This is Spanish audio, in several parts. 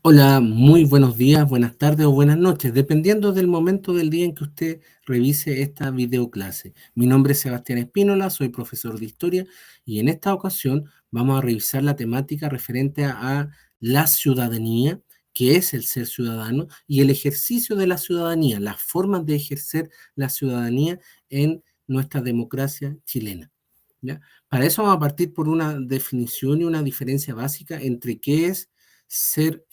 Hola, muy buenos días, buenas tardes o buenas noches, dependiendo del momento del día en que usted revise esta videoclase. Mi nombre es Sebastián Espínola, soy profesor de historia y en esta ocasión vamos a revisar la temática referente a la ciudadanía, qué es el ser ciudadano y el ejercicio de la ciudadanía, las formas de ejercer la ciudadanía en nuestra democracia chilena. ¿Ya? Para eso vamos a partir por una definición y una diferencia básica entre qué es ser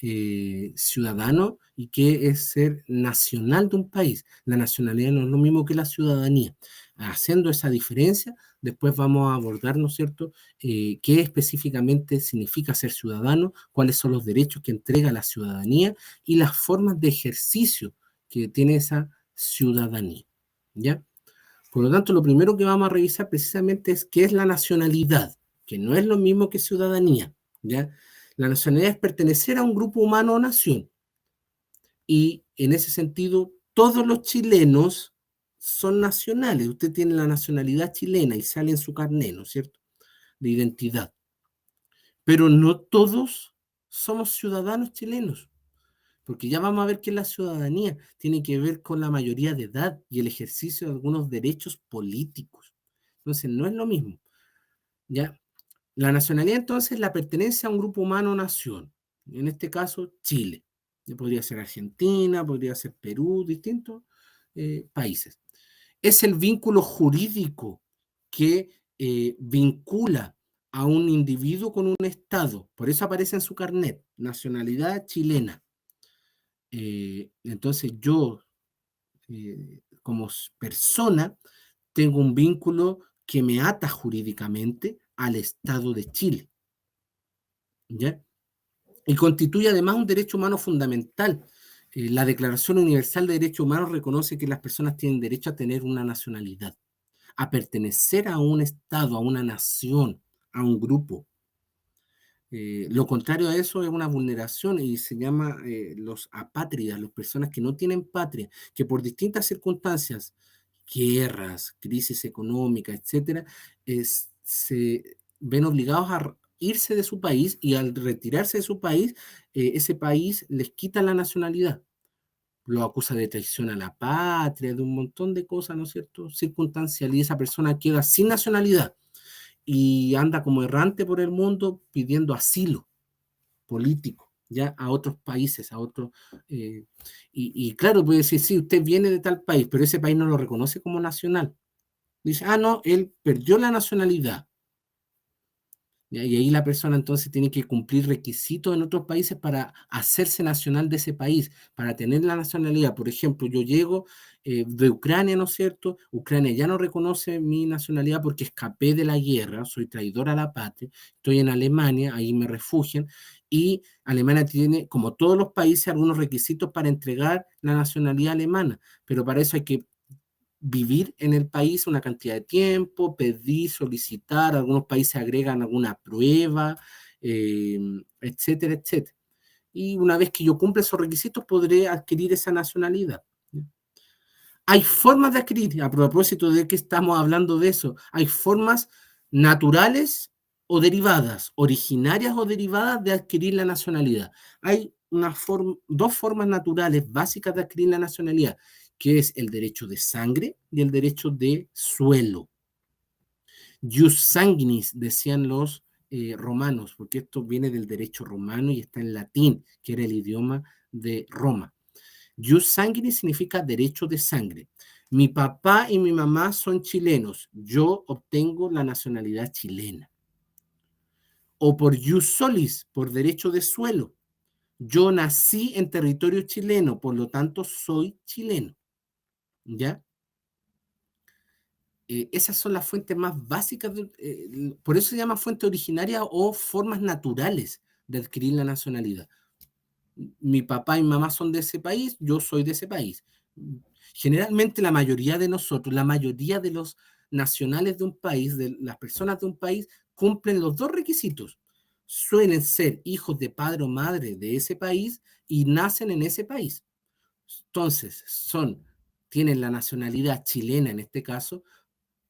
ciudadano y qué es ser nacional de un país. La nacionalidad no es lo mismo que la ciudadanía. Haciendo esa diferencia, después vamos a abordar, ¿no es cierto?, qué específicamente significa ser ciudadano, cuáles son los derechos que entrega la ciudadanía y las formas de ejercicio que tiene esa ciudadanía. ¿Ya? Por lo tanto, lo primero que vamos a revisar precisamente es qué es la nacionalidad, que no es lo mismo que ciudadanía, ¿ya? La nacionalidad es pertenecer a un grupo humano o nación. Y en ese sentido, todos los chilenos son nacionales. Usted tiene la nacionalidad chilena y sale en su carné, ¿no es cierto?, de identidad. Pero no todos somos ciudadanos chilenos, porque ya vamos a ver que la ciudadanía tiene que ver con la mayoría de edad y el ejercicio de algunos derechos políticos. Entonces, no es lo mismo, ¿ya? La nacionalidad, entonces, la pertenencia a un grupo humano o nación. En este caso, Chile. Podría ser Argentina, podría ser Perú, distintos países. Es el vínculo jurídico que vincula a un individuo con un Estado. Por eso aparece en su carnet, nacionalidad chilena. Entonces, yo, como persona, tengo un vínculo que me ata jurídicamente al Estado de Chile, ¿ya? Y constituye además un derecho humano fundamental. La Declaración Universal de Derechos Humanos reconoce que las personas tienen derecho a tener una nacionalidad, a pertenecer a un Estado, a una nación, a un grupo. Lo contrario a eso es una vulneración y se llama los apátridas, las personas que no tienen patria, que por distintas circunstancias, guerras, crisis económica, etcétera, se ven obligados a irse de su país y al retirarse de su país, ese país les quita la nacionalidad. Lo acusa de traición a la patria, de un montón de cosas, ¿no es cierto?, circunstancial, y esa persona queda sin nacionalidad y anda como errante por el mundo pidiendo asilo político, ya a otros países, a otros. Y claro, puede decir, sí, usted viene de tal país, pero ese país no lo reconoce como nacional. Dice, ah, no, él perdió la nacionalidad. ¿Ya? Y ahí la persona entonces tiene que cumplir requisitos en otros países para hacerse nacional de ese país, para tener la nacionalidad. Por ejemplo, yo llego de Ucrania, ¿no es cierto? Ucrania ya no reconoce mi nacionalidad porque escapé de la guerra, soy traidor a la patria, estoy en Alemania, ahí me refugian, y Alemania tiene, como todos los países, algunos requisitos para entregar la nacionalidad alemana, pero para eso hay que vivir en el país una cantidad de tiempo, pedir, solicitar, algunos países agregan alguna prueba, etcétera, etcétera. Y una vez que yo cumpla esos requisitos, podré adquirir esa nacionalidad. Hay formas de adquirir, a propósito de que estamos hablando de eso, hay formas naturales o derivadas, originarias o derivadas de adquirir la nacionalidad. Hay dos formas naturales básicas de adquirir la nacionalidad, que es el derecho de sangre y el derecho de suelo. Jus sanguinis, decían los romanos, porque esto viene del derecho romano y está en latín, que era el idioma de Roma. Jus sanguinis significa derecho de sangre. Mi papá y mi mamá son chilenos, yo obtengo la nacionalidad chilena. O por jus solis, por derecho de suelo. Yo nací en territorio chileno, por lo tanto soy chileno. ¿Ya? Esas son las fuentes más básicas, por eso se llama fuente originaria o formas naturales de adquirir la nacionalidad. Mi papá y mi mamá son de ese país, yo soy de ese país. Generalmente la mayoría de nosotros, la mayoría de los nacionales de un país, de las personas de un país, cumplen los dos requisitos. Suelen ser hijos de padre o madre de ese país y nacen en ese país. Entonces, tienen la nacionalidad chilena en este caso,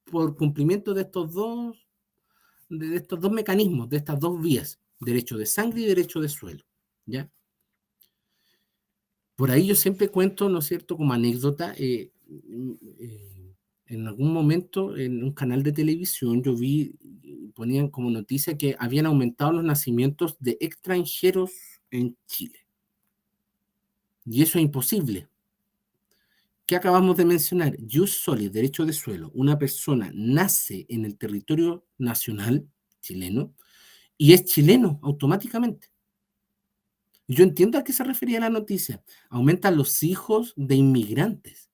por cumplimiento de estos dos mecanismos, de estas dos vías, derecho de sangre y derecho de suelo. ¿Ya? Por ahí yo siempre cuento, ¿no es cierto?, como anécdota, en algún momento en un canal de televisión yo vi, ponían como noticia que habían aumentado los nacimientos de extranjeros en Chile. Y eso es imposible. ¿Qué acabamos de mencionar? Jus soli, derecho de suelo. Una persona nace en el territorio nacional chileno y es chileno automáticamente. Yo entiendo a qué se refería la noticia. Aumentan los hijos de inmigrantes,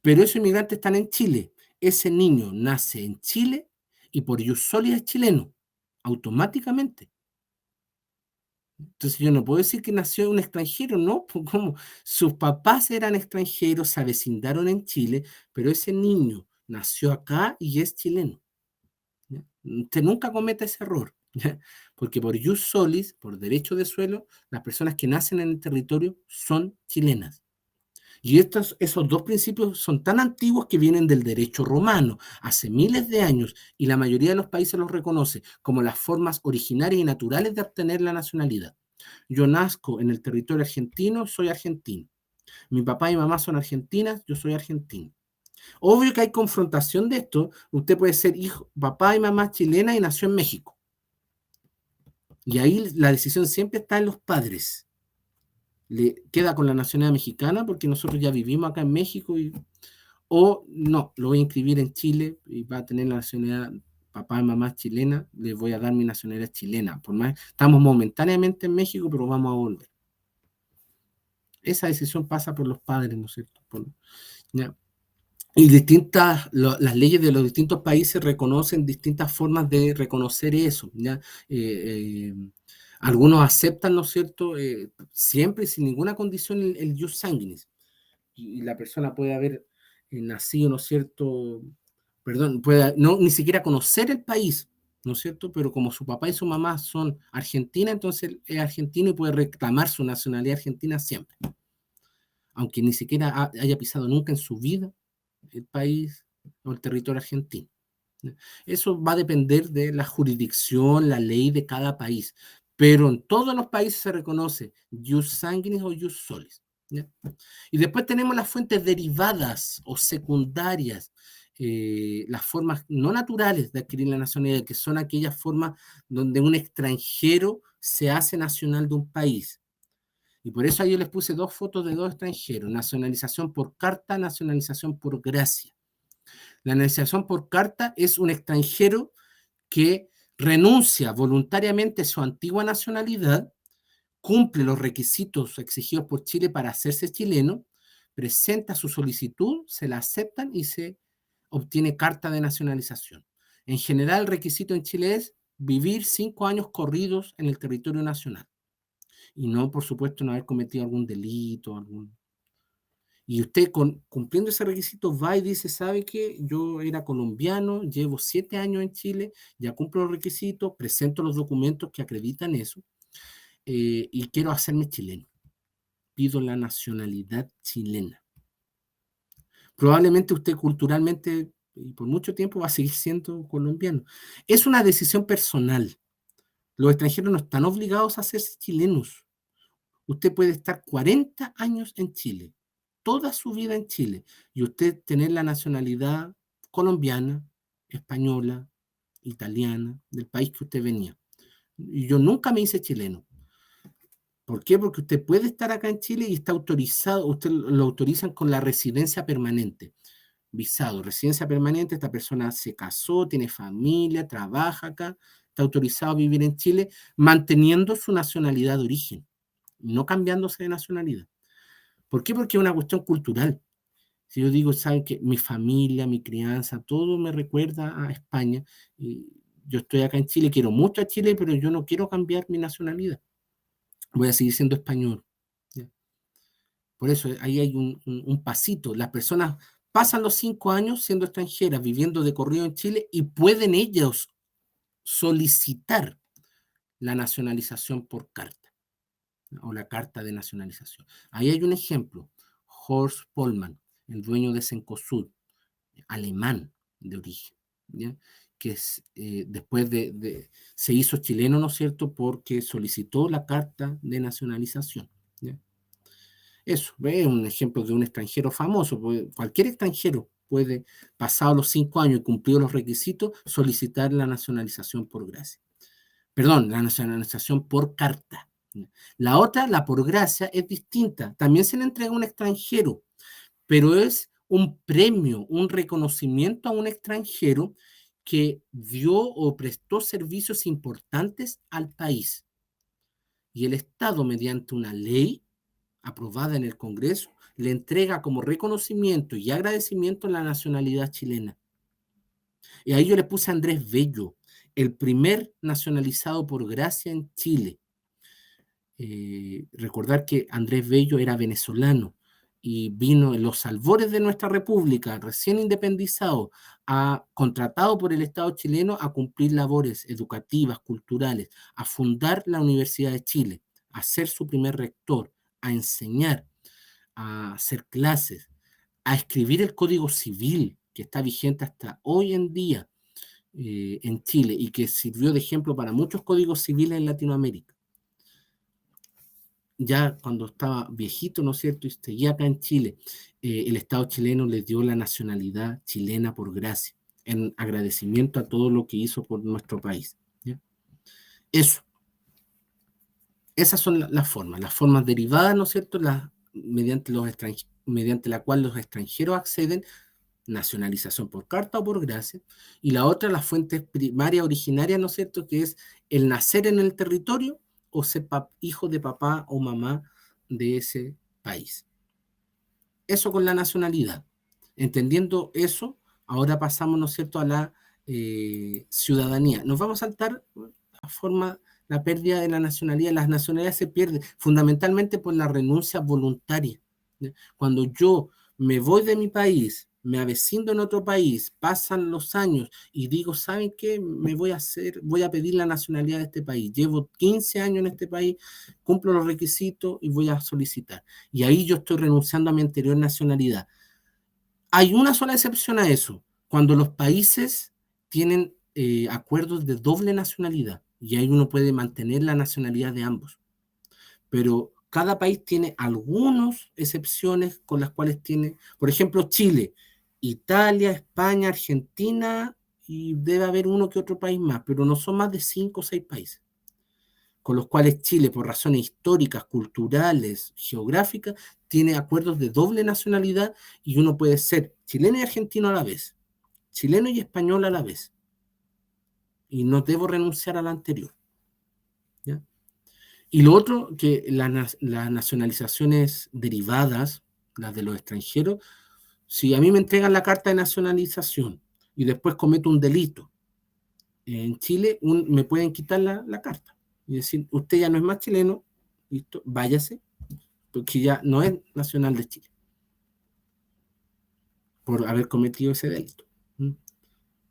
pero esos inmigrantes están en Chile. Ese niño nace en Chile y por jus soli es chileno, automáticamente. Entonces yo no puedo decir que nació un extranjero, ¿no? Pues, ¿cómo? Sus papás eran extranjeros, se avecindaron en Chile, pero ese niño nació acá y es chileno. ¿Ya? Usted nunca cometa ese error, ¿ya? Porque por jus solis, por derecho de suelo, las personas que nacen en el territorio son chilenas. Y esos dos principios son tan antiguos que vienen del derecho romano, hace miles de años, y la mayoría de los países los reconoce como las formas originarias y naturales de obtener la nacionalidad. Yo nazco en el territorio argentino, soy argentino. Mi papá y mamá son argentinas, yo soy argentino. Obvio que hay confrontación de esto. Usted puede ser hijo, papá y mamá chilena y nació en México. Y ahí la decisión siempre está en los padres. Le queda con la nacionalidad mexicana porque nosotros ya vivimos acá en México o no, lo voy a inscribir en Chile y va a tener la nacionalidad papá y mamá chilena, le voy a dar mi nacionalidad chilena. Por más, estamos momentáneamente en México, pero vamos a volver. Esa decisión pasa por los padres, ¿no es cierto? ¿Ya? Y las leyes de los distintos países reconocen distintas formas de reconocer eso, ¿ya? Eh, eh, Algunos aceptan, ¿no es cierto?, siempre y sin ninguna condición el jus sanguinis. Y la persona puede haber nacido, ¿no es cierto?, perdón, puede no, ni siquiera conocer el país, ¿no es cierto? Pero como su papá y su mamá son argentinas, entonces él es argentino y puede reclamar su nacionalidad argentina siempre, aunque ni siquiera haya pisado nunca en su vida el país o el territorio argentino. Eso va a depender de la jurisdicción, la ley de cada país, pero en todos los países se reconoce jus sanguinis o jus solis. ¿Ya? Y después tenemos las fuentes derivadas o secundarias, las formas no naturales de adquirir la nacionalidad, que son aquellas formas donde un extranjero se hace nacional de un país. Y por eso ahí yo les puse dos fotos de dos extranjeros, nacionalización por carta, nacionalización por gracia. La nacionalización por carta es un extranjero que renuncia voluntariamente a su antigua nacionalidad, cumple los requisitos exigidos por Chile para hacerse chileno, presenta su solicitud, se la aceptan y se obtiene carta de nacionalización. En general, el requisito en Chile es vivir 5 años corridos en el territorio nacional y no, por supuesto, no haber cometido algún delito, y usted cumpliendo ese requisito va y dice, ¿sabe qué? Yo era colombiano, llevo 7 años en Chile, ya cumplo los requisitos, presento los documentos que acreditan eso y quiero hacerme chileno. Pido la nacionalidad chilena. Probablemente usted culturalmente y por mucho tiempo va a seguir siendo colombiano. Es una decisión personal. Los extranjeros no están obligados a hacerse chilenos. Usted puede estar 40 años en Chile, toda su vida en Chile, y usted tener la nacionalidad colombiana, española, italiana, del país que usted venía. Y yo nunca me hice chileno. ¿Por qué? Porque usted puede estar acá en Chile y está autorizado, usted lo autorizan con la residencia permanente. Visado, residencia permanente, esta persona se casó, tiene familia, trabaja acá, está autorizado a vivir en Chile, manteniendo su nacionalidad de origen, no cambiándose de nacionalidad. ¿Por qué? Porque es una cuestión cultural. Si yo digo, saben que mi familia, mi crianza, todo me recuerda a España, y yo estoy acá en Chile, quiero mucho a Chile, pero yo no quiero cambiar mi nacionalidad. Voy a seguir siendo español. ¿Ya? Por eso ahí hay un pasito. Las personas pasan los 5 años siendo extranjeras, viviendo de corrido en Chile y pueden ellos solicitar la nacionalización por carta, ¿no? O la carta de nacionalización. Ahí hay un ejemplo. Horst Pollmann, el dueño de Cencosud, alemán de origen, ¿ya? Que después se hizo chileno, ¿no es cierto?, porque solicitó la carta de nacionalización, ¿ya? Eso, es un ejemplo de un extranjero famoso. Cualquier extranjero puede, pasados los 5 años y cumplidos los requisitos, solicitar la nacionalización por gracia. Perdón, la nacionalización por carta. La otra, la por gracia, es distinta. También se le entrega a un extranjero, pero es un premio, un reconocimiento a un extranjero que dio o prestó servicios importantes al país. Y el Estado, mediante una ley aprobada en el Congreso, le entrega como reconocimiento y agradecimiento la nacionalidad chilena. Y ahí yo le puse a Andrés Bello, el primer nacionalizado por gracia en Chile. Recordar que Andrés Bello era venezolano y vino en los albores de nuestra república, recién independizado, contratado por el Estado chileno a cumplir labores educativas, culturales, a fundar la Universidad de Chile, a ser su primer rector, a enseñar, a hacer clases, a escribir el Código Civil, que está vigente hasta hoy en día en Chile y que sirvió de ejemplo para muchos códigos civiles en Latinoamérica. Ya cuando estaba viejito, ¿no es cierto? Y seguía acá en Chile, el Estado chileno le dio la nacionalidad chilena por gracia, en agradecimiento a todo lo que hizo por nuestro país. ¿Ya? Eso, esas son las formas derivadas, ¿no es cierto? Mediante la cual los extranjeros acceden, nacionalización por carta o por gracia, y la otra, las fuentes primarias originarias, ¿no es cierto?, que es el nacer en el territorio o ser hijo de papá o mamá de ese país. Eso con la nacionalidad. Entendiendo eso, ahora pasamos, ¿no es cierto?, a la ciudadanía. Nos vamos a saltar la pérdida de la nacionalidad. Las nacionalidades se pierden fundamentalmente por la renuncia voluntaria. Cuando yo me voy de mi país, me avecino en otro país, pasan los años y digo, ¿saben qué? Voy a pedir la nacionalidad de este país. Llevo 15 años en este país, cumplo los requisitos y voy a solicitar. Y ahí yo estoy renunciando a mi anterior nacionalidad. Hay una sola excepción a eso, cuando los países tienen acuerdos de doble nacionalidad y ahí uno puede mantener la nacionalidad de ambos. Pero cada país tiene algunas excepciones con las cuales tiene, por ejemplo, Chile, Italia, España, Argentina y debe haber uno que otro país más, pero no son más de 5 o 6 países, con los cuales Chile, por razones históricas, culturales, geográficas, tiene acuerdos de doble nacionalidad y uno puede ser chileno y argentino a la vez, chileno y español a la vez, y no debo renunciar a la anterior. ¿Ya? Y lo otro, que las nacionalizaciones derivadas, las de los extranjeros, si a mí me entregan la carta de nacionalización y después cometo un delito, en Chile me pueden quitar la carta y decir, usted ya no es más chileno, listo, váyase, porque ya no es nacional de Chile por haber cometido ese delito.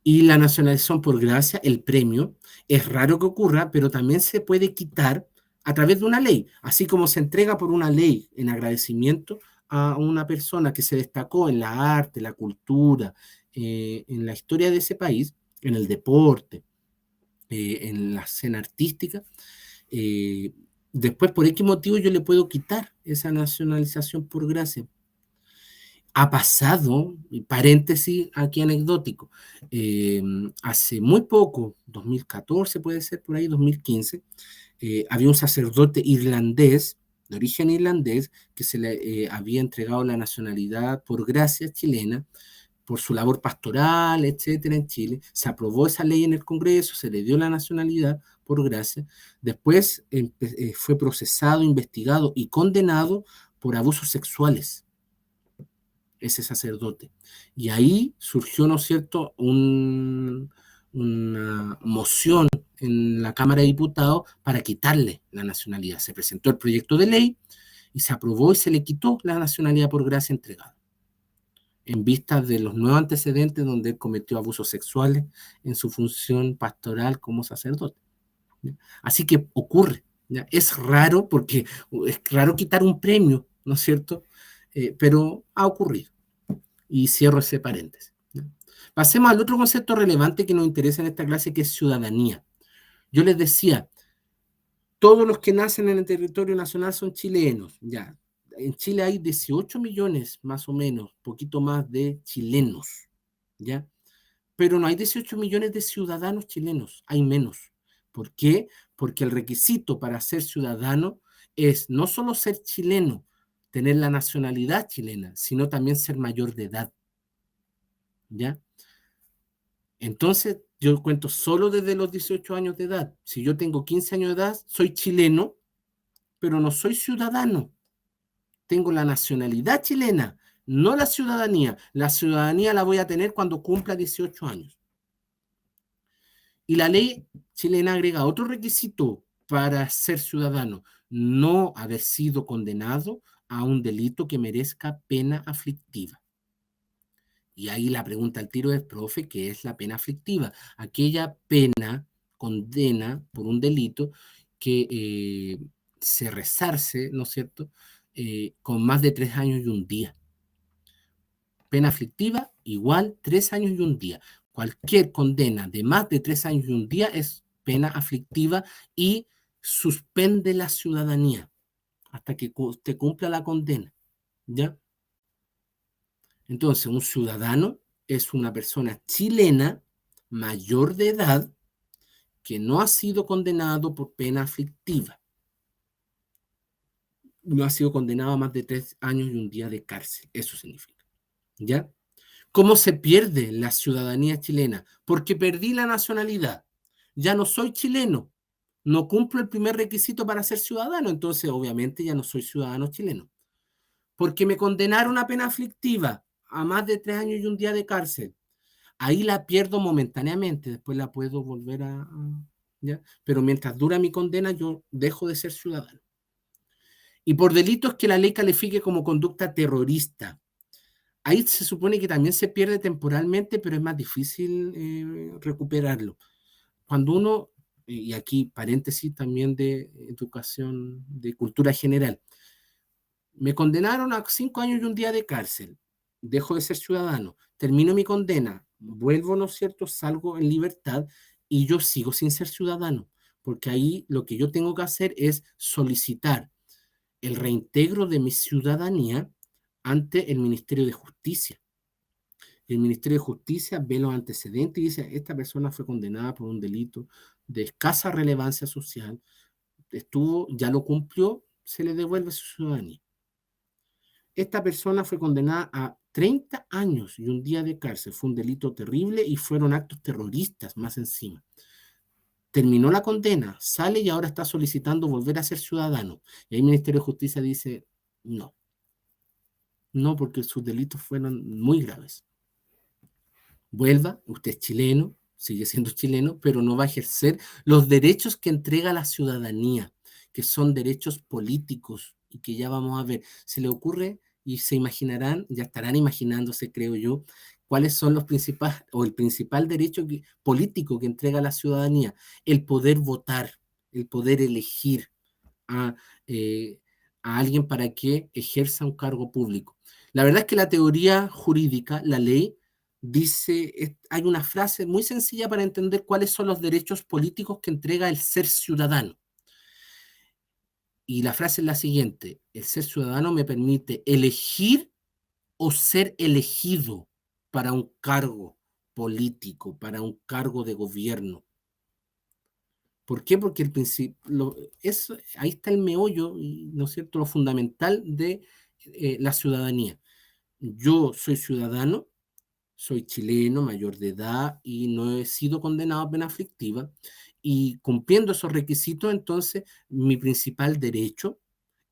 Y la nacionalización por gracia, el premio, es raro que ocurra, pero también se puede quitar a través de una ley, así como se entrega por una ley en agradecimiento a una persona que se destacó en la arte, la cultura, en la historia de ese país, en el deporte, en la escena artística. Después, por X motivo, yo le puedo quitar esa nacionalización por gracia. Ha pasado, paréntesis aquí anecdótico, hace muy poco, 2014 puede ser por ahí, 2015, había un sacerdote irlandés, de origen irlandés, que se le había entregado la nacionalidad por gracia chilena, por su labor pastoral, etcétera, en Chile. Se aprobó esa ley en el Congreso, se le dio la nacionalidad por gracia. Después fue procesado, investigado y condenado por abusos sexuales ese sacerdote. Y ahí surgió, ¿no es cierto?, una moción en la Cámara de Diputados para quitarle la nacionalidad. Se presentó el proyecto de ley y se aprobó y se le quitó la nacionalidad por gracia entregada, en vista de los nuevos antecedentes donde él cometió abusos sexuales en su función pastoral como sacerdote. Así que ocurre, ¿ya? Es raro porque es raro quitar un premio, ¿no es cierto? Pero ha ocurrido. Y cierro ese paréntesis. Pasemos al otro concepto relevante que nos interesa en esta clase, que es ciudadanía. Yo les decía, todos los que nacen en el territorio nacional son chilenos, ya. en Chile hay 18 millones, más o menos, poquito más de chilenos, ¿ya? Pero no hay 18 millones de ciudadanos chilenos, hay menos. ¿Por qué? Porque el requisito para ser ciudadano es no solo ser chileno, tener la nacionalidad chilena, sino también ser mayor de edad, ¿ya? Entonces, yo cuento solo desde los 18 años de edad. Si yo tengo 15 años de edad, soy chileno, pero no soy ciudadano. Tengo la nacionalidad chilena, no la ciudadanía. La ciudadanía la voy a tener cuando cumpla 18 años. Y la ley chilena agrega otro requisito para ser ciudadano: no haber sido condenado a un delito que merezca pena aflictiva. Y ahí la pregunta al tiro del profe: ¿qué es la pena aflictiva? Aquella pena, condena por un delito que se resarce, ¿no es cierto?, con más de 3 años y un día. Pena aflictiva igual 3 años y un día. Cualquier condena de más de 3 años y un día es pena aflictiva y suspende la ciudadanía hasta que usted cumpla la condena, ¿ya? Entonces, un ciudadano es una persona chilena mayor de edad que no ha sido condenado por pena aflictiva, no ha sido condenado a más de 3 años y un día de cárcel. Eso significa, ¿ya? ¿Cómo se pierde la ciudadanía chilena? Porque perdí la nacionalidad. Ya no soy chileno. No cumplo el primer requisito para ser ciudadano. Entonces, obviamente, ya no soy ciudadano chileno. Porque me condenaron a pena aflictiva a más de 3 años y un día de cárcel. Ahí la pierdo momentáneamente. Después la puedo volver ¿ya? Pero mientras dura mi condena, yo dejo de ser ciudadano. Y por delitos que la ley califique como conducta terrorista. Ahí se supone que también se pierde temporalmente, pero es más difícil recuperarlo. Cuando uno, y aquí paréntesis también de educación, de cultura general, me condenaron a 5 años y un día de cárcel, dejo de ser ciudadano, termino mi condena, vuelvo, ¿no es cierto?, salgo en libertad y yo sigo sin ser ciudadano, porque ahí lo que yo tengo que hacer es solicitar el reintegro de mi ciudadanía ante el Ministerio de Justicia. El Ministerio de Justicia ve los antecedentes y dice: esta persona fue condenada por un delito de escasa relevancia social, ya lo cumplió, se le devuelve su ciudadanía. Esta persona fue condenada a 30 años y un día de cárcel, fue un delito terrible y fueron actos terroristas más encima. Terminó la condena, sale y ahora está solicitando volver a ser ciudadano. Y ahí el Ministerio de Justicia dice: no, no, porque sus delitos fueron muy graves. Vuelva, usted es chileno, sigue siendo chileno, pero no va a ejercer los derechos que entrega la ciudadanía, que son derechos políticos y que ya vamos a ver. Se le ocurre y se imaginarán, ya estarán imaginándose, creo yo, cuáles son los principales o el principal derecho político que entrega la ciudadanía: el poder votar, el poder elegir a, eh, a alguien para que ejerza un cargo público. La verdad es que la teoría jurídica, la ley, dice, hay una frase muy sencilla para entender cuáles son los derechos políticos que entrega el ser ciudadano. Y la frase es la siguiente: el ser ciudadano me permite elegir o ser elegido para un cargo político, para un cargo de gobierno. ¿Por qué? Porque el principio, ahí está el meollo, ¿no es cierto?, lo fundamental de la ciudadanía. Yo soy ciudadano, soy chileno, mayor de edad y no he sido condenado a pena aflictiva. Y cumpliendo esos requisitos, entonces, mi principal derecho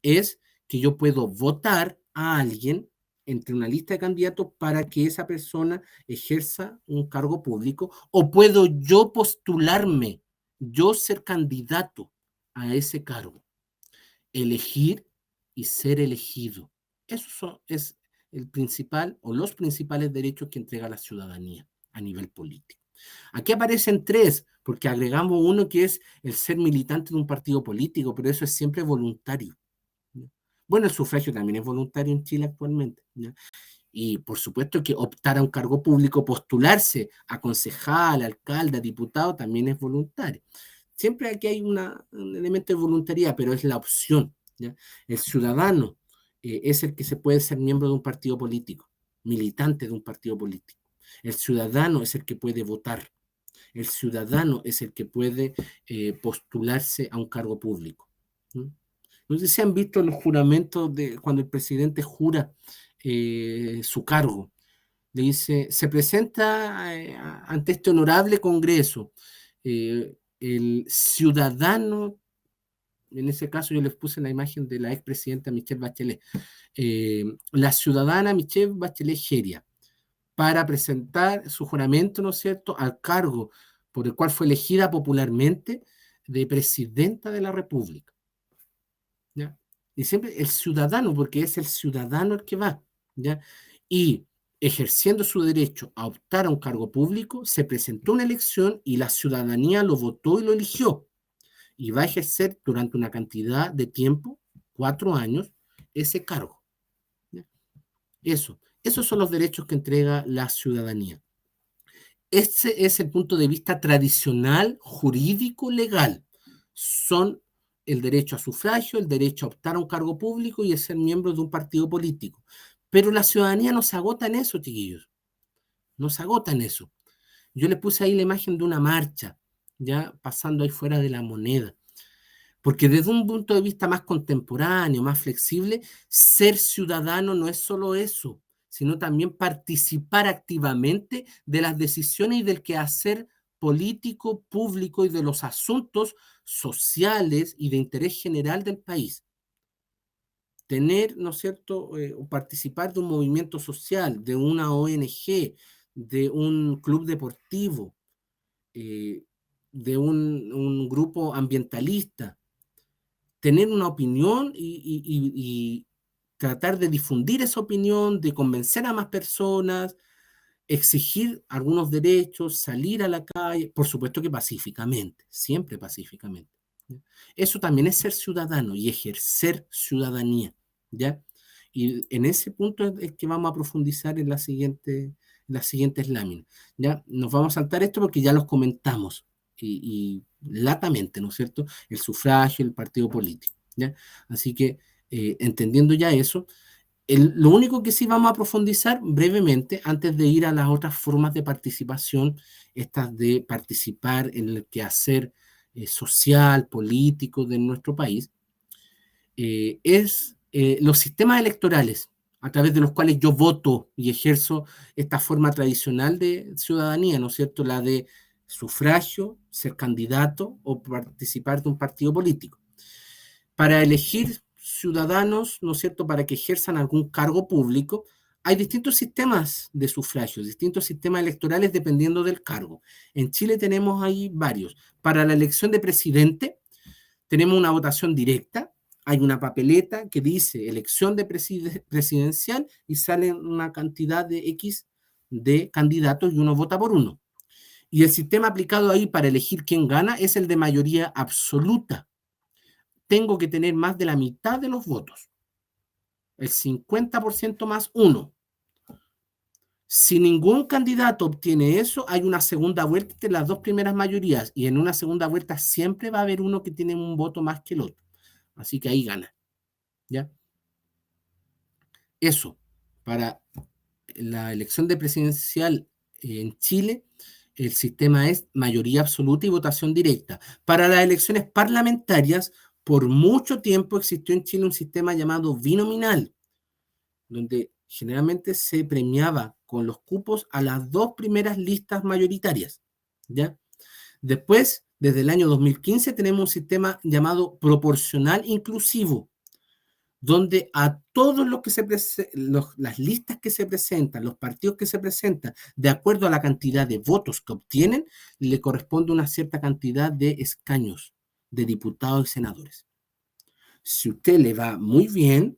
es que yo puedo votar a alguien entre una lista de candidatos para que esa persona ejerza un cargo público, o puedo yo postularme, yo ser candidato a ese cargo, elegir y ser elegido. Eso es el principal o los principales derechos que entrega la ciudadanía a nivel político. Aquí aparecen tres, porque agregamos uno que es el ser militante de un partido político, pero eso es siempre voluntario. Bueno, el sufragio también es voluntario en Chile actualmente, ¿ya? Y por supuesto que optar a un cargo público, postularse a concejal, alcalde, a diputado, también es voluntario. Siempre aquí hay un elemento de voluntariedad, pero es la opción, ¿ya? El ciudadano es el que se puede ser miembro de un partido político, militante de un partido político. El ciudadano es el que puede votar. El ciudadano es el que puede postularse a un cargo público. ¿No? No sé si han visto los juramentos de cuando el presidente jura su cargo. Le dice, se presenta ante este honorable Congreso el ciudadano, en ese caso yo les puse la imagen de la expresidenta Michelle Bachelet, la ciudadana Michelle Bachelet Geria, para presentar su juramento, ¿no es cierto?, al cargo por el cual fue elegida popularmente de presidenta de la República. ¿Ya? Y siempre el ciudadano, porque es el ciudadano el que va, ¿ya? Y ejerciendo su derecho a optar a un cargo público, se presentó una elección y la ciudadanía lo votó y lo eligió. Y va a ejercer durante una cantidad de tiempo, 4 años, ese cargo. ¿Ya? Esos son los derechos que entrega la ciudadanía. Ese es el punto de vista tradicional, jurídico, legal. Son el derecho a sufragio, el derecho a optar a un cargo público y a ser miembro de un partido político. Pero la ciudadanía no se agota en eso, chiquillos. No se agota en eso. Yo le puse ahí la imagen de una marcha, ya pasando ahí fuera de la Moneda. Porque desde un punto de vista más contemporáneo, más flexible, ser ciudadano no es solo eso, sino también participar activamente de las decisiones y del quehacer político, público y de los asuntos sociales y de interés general del país. Tener, ¿no es cierto?, o participar de un movimiento social, de una ONG, de un club deportivo, eh, de un grupo ambientalista, tener una opinión y tratar de difundir esa opinión, de convencer a más personas, exigir algunos derechos, salir a la calle, por supuesto que pacíficamente, siempre pacíficamente. ¿Ya? Eso también es ser ciudadano y ejercer ciudadanía, ¿ya? Y en ese punto es que vamos a profundizar las siguientes láminas, ¿ya? Nos vamos a saltar esto porque ya los comentamos y latamente, ¿no es cierto? El sufragio, el partido político, ¿ya? Así que, entendiendo ya eso, lo único que sí vamos a profundizar brevemente, antes de ir a las otras formas de participación, estas de participar en el quehacer social, político de nuestro país, es los sistemas electorales a través de los cuales yo voto y ejerzo esta forma tradicional de ciudadanía, ¿no es cierto? La de sufragio, ser candidato o participar de un partido político. Para elegir ciudadanos, ¿no es cierto?, para que ejerzan algún cargo público, hay distintos sistemas de sufragio, distintos sistemas electorales dependiendo del cargo. En Chile tenemos ahí varios. Para la elección de presidente, tenemos una votación directa, hay una papeleta que dice elección de presidencial y sale una cantidad de X de candidatos y uno vota por uno. Y el sistema aplicado ahí para elegir quién gana es el de mayoría absoluta. Tengo que tener más de la mitad de los votos, el 50% más uno. Si ningún candidato obtiene eso, hay una segunda vuelta de las dos primeras mayorías y en una segunda vuelta siempre va a haber uno que tiene un voto más que el otro. Así que ahí gana. ¿Ya? Eso, para la elección de presidencial en Chile, el sistema es mayoría absoluta y votación directa. Para las elecciones parlamentarias, por mucho tiempo existió en Chile un sistema llamado binominal, donde generalmente se premiaba con los cupos a las dos primeras listas mayoritarias, ¿ya? Después, desde el año 2015, tenemos un sistema llamado proporcional inclusivo, donde a todos los que las listas que se presentan, los partidos que se presentan, de acuerdo a la cantidad de votos que obtienen, le corresponde una cierta cantidad de escaños de diputados y senadores. Si usted le va muy bien,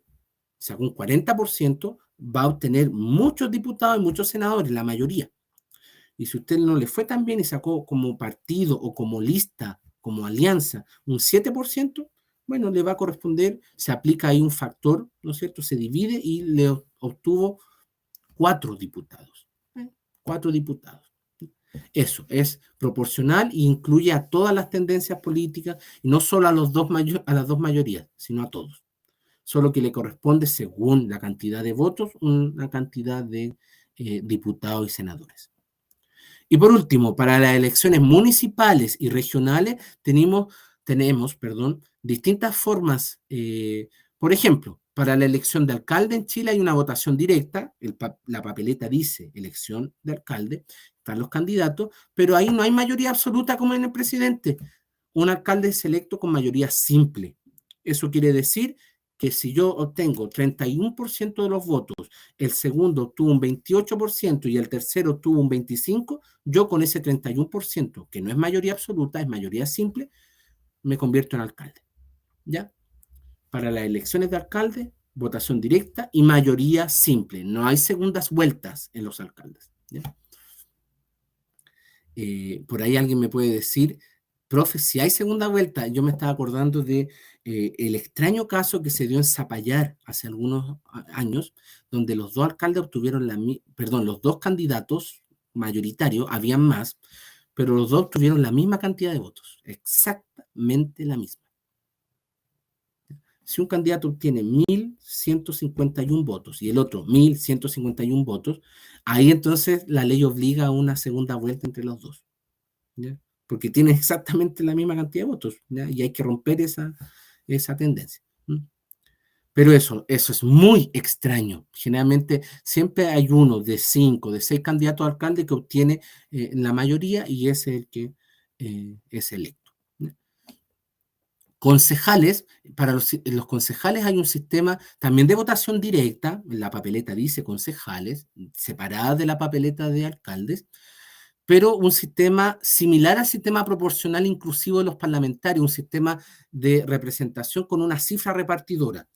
sacó un 40%, va a obtener muchos diputados y muchos senadores, la mayoría. Y si usted no le fue tan bien y sacó como partido o como lista, como alianza, un 7%, bueno, le va a corresponder, se aplica ahí un factor, ¿no es cierto? Se divide y le obtuvo 4 diputados. 4 diputados. Eso es proporcional e incluye a todas las tendencias políticas y no solo a las dos mayorías, sino a todos. solo que le corresponde, según la cantidad de votos, una cantidad de diputados y senadores. Y por último, para las elecciones municipales y regionales tenemos distintas formas. Por ejemplo, para la elección de alcalde en Chile hay una votación directa, la papeleta dice elección de alcalde, están los candidatos, pero ahí no hay mayoría absoluta como en el presidente. Un alcalde es electo con mayoría simple. Eso quiere decir que si yo obtengo 31% de los votos, el segundo obtuvo un 28% y el tercero obtuvo un 25%, yo con ese 31%, que no es mayoría absoluta, es mayoría simple, me convierto en alcalde. ¿Ya? Para las elecciones de alcalde, votación directa y mayoría simple. No hay segundas vueltas en los alcaldes. ¿Ya? Por ahí alguien me puede decir, profe, si hay segunda vuelta, yo me estaba acordando de el extraño caso que se dio en Zapallar hace algunos años, donde los dos alcaldes obtuvieron los dos candidatos mayoritarios, habían más, pero los dos obtuvieron la misma cantidad de votos, exactamente la misma. Si un candidato obtiene 1.151 votos y el otro 1.151 votos, ahí entonces la ley obliga a una segunda vuelta entre los dos. ¿Ya? Porque tienen exactamente la misma cantidad de votos, ¿ya? Y hay que romper esa tendencia. Pero eso es muy extraño. Generalmente siempre hay uno de 5, de 6 candidatos a alcalde que obtiene la mayoría y ese es el que es electo. ¿Ya? Concejales, para los concejales hay un sistema también de votación directa, la papeleta dice concejales, separada de la papeleta de alcaldes, pero un sistema similar al sistema proporcional inclusivo de los parlamentarios, un sistema de representación con una cifra repartidora.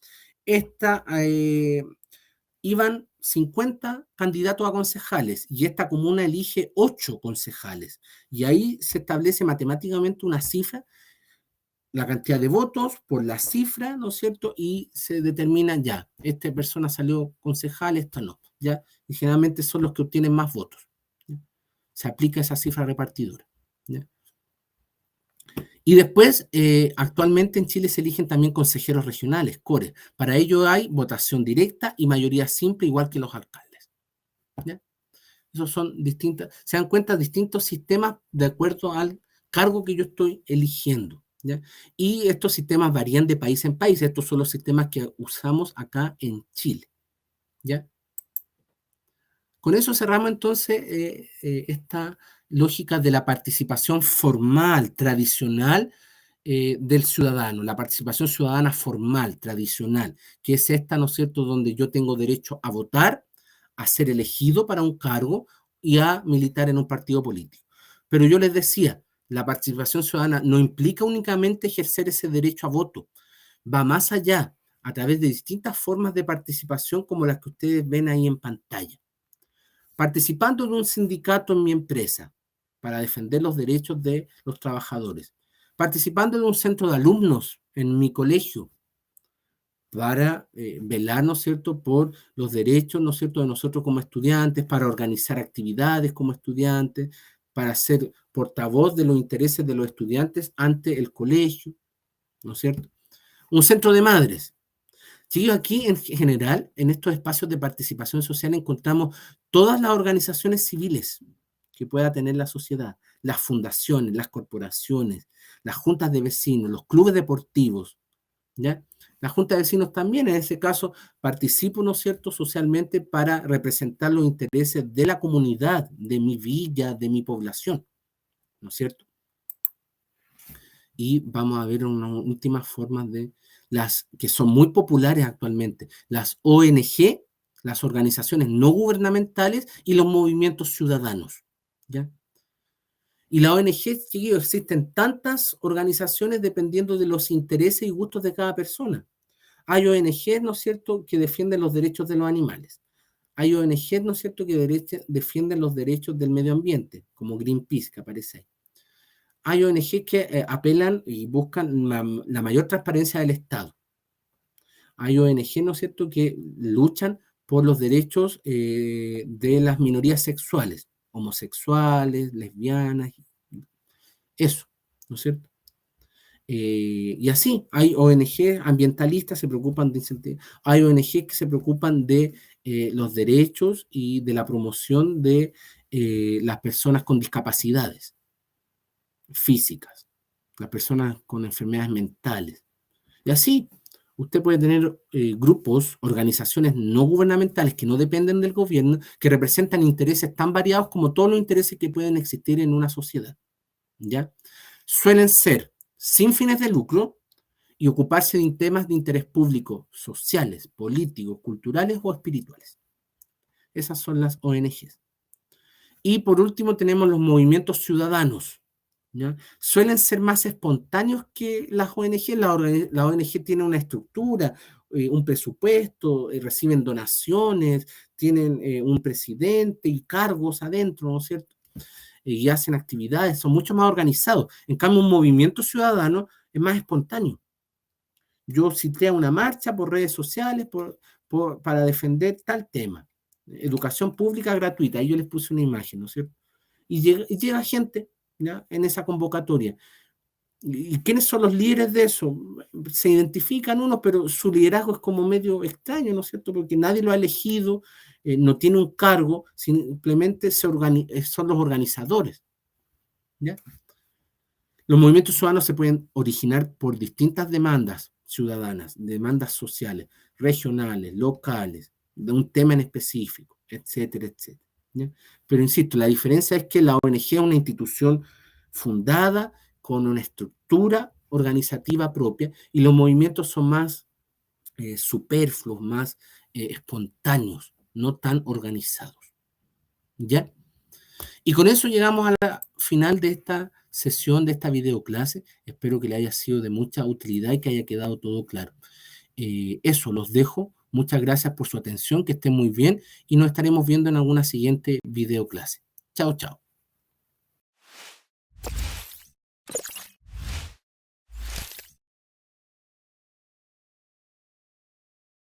Iban 50 candidatos a concejales y esta comuna elige 8 concejales. Y ahí se establece matemáticamente una cifra, la cantidad de votos por la cifra, ¿no es cierto? Y se determina ya, esta persona salió concejal, esta no, ¿ya? Y generalmente son los que obtienen más votos. ¿Ya? Se aplica esa cifra repartidora. ¿Ya? Y después, actualmente en Chile se eligen también consejeros regionales, CORE. Para ello hay votación directa y mayoría simple, igual que los alcaldes. ¿Ya? Esos son distintas, se dan cuenta, distintos sistemas de acuerdo al cargo que yo estoy eligiendo. ¿Ya? Y estos sistemas varían de país en país. Estos son los sistemas que usamos acá en Chile. ¿Ya? Con eso cerramos entonces esta lógica de la participación formal, tradicional del ciudadano, la participación ciudadana formal, tradicional, que es esta, ¿no es cierto?, donde yo tengo derecho a votar, a ser elegido para un cargo y a militar en un partido político. Pero yo les decía, la participación ciudadana no implica únicamente ejercer ese derecho a voto, va más allá, a través de distintas formas de participación como las que ustedes ven ahí en pantalla. Participando de un sindicato en mi empresa para defender los derechos de los trabajadores, participando de un centro de alumnos en mi colegio para velar, ¿no es cierto?, por los derechos, ¿no es cierto?, de nosotros como estudiantes, para organizar actividades como estudiantes, para ser portavoz de los intereses de los estudiantes ante el colegio, ¿no es cierto? Un centro de madres. Chiquillos, aquí en general, en estos espacios de participación social encontramos todas las organizaciones civiles que pueda tener la sociedad, las fundaciones, las corporaciones, las juntas de vecinos, los clubes deportivos, ¿ya? La junta de vecinos también, en ese caso, participo, ¿no es cierto?, socialmente para representar los intereses de la comunidad, de mi villa, de mi población, ¿no es cierto? Y vamos a ver unas últimas formas de las que son muy populares actualmente, las ONG, las organizaciones no gubernamentales y los movimientos ciudadanos, ¿ya? Y la ONG, chiquillos, existen tantas organizaciones dependiendo de los intereses y gustos de cada persona. Hay ONG, ¿no es cierto?, que defienden los derechos de los animales. Hay ONG, ¿no es cierto?, que defienden los derechos del medio ambiente, como Greenpeace, que aparece ahí. Hay ONG que apelan y buscan la mayor transparencia del Estado. Hay ONG, ¿no es cierto?, que luchan por los derechos de las minorías sexuales, homosexuales, lesbianas, eso, ¿no es cierto? Y así, hay ONG ambientalistas se preocupan de incentivar, hay ONG que se preocupan de los derechos y de la promoción de las personas con discapacidades físicas, las personas con enfermedades mentales. Y así, usted puede tener grupos, organizaciones no gubernamentales que no dependen del gobierno, que representan intereses tan variados como todos los intereses que pueden existir en una sociedad, ¿ya? Suelen ser sin fines de lucro y ocuparse de temas de interés público, sociales, políticos, culturales o espirituales. Esas son las ONGs. Y por último tenemos los movimientos ciudadanos, ¿ya? Suelen ser más espontáneos que las ONG. La ONG tiene una estructura, un presupuesto, reciben donaciones, tienen un presidente y cargos adentro, ¿no es cierto? Y hacen actividades, son mucho más organizados. En cambio, un movimiento ciudadano es más espontáneo. Yo cité a una marcha por redes sociales para defender tal tema. Educación pública gratuita. Ahí yo les puse una imagen, ¿no es cierto? Y llega gente, ¿ya? En esa convocatoria. ¿Y quiénes son los líderes de eso? Se identifican unos, pero su liderazgo es como medio extraño, ¿no es cierto? Porque nadie lo ha elegido, no tiene un cargo, simplemente son los organizadores, ¿ya? Los movimientos ciudadanos se pueden originar por distintas demandas ciudadanas, demandas sociales, regionales, locales, de un tema en específico, etcétera, etcétera, ¿ya? Pero insisto, la diferencia es que la ONG es una institución fundada con una estructura organizativa propia y los movimientos son más superfluos, más espontáneos, no tan organizados, ¿ya? Y con eso llegamos a la final de esta sesión, de esta videoclase. Espero que le haya sido de mucha utilidad y que haya quedado todo claro. Eso, los dejo. Muchas gracias por su atención, que estén muy bien y nos estaremos viendo en alguna siguiente videoclase. Chao, chao.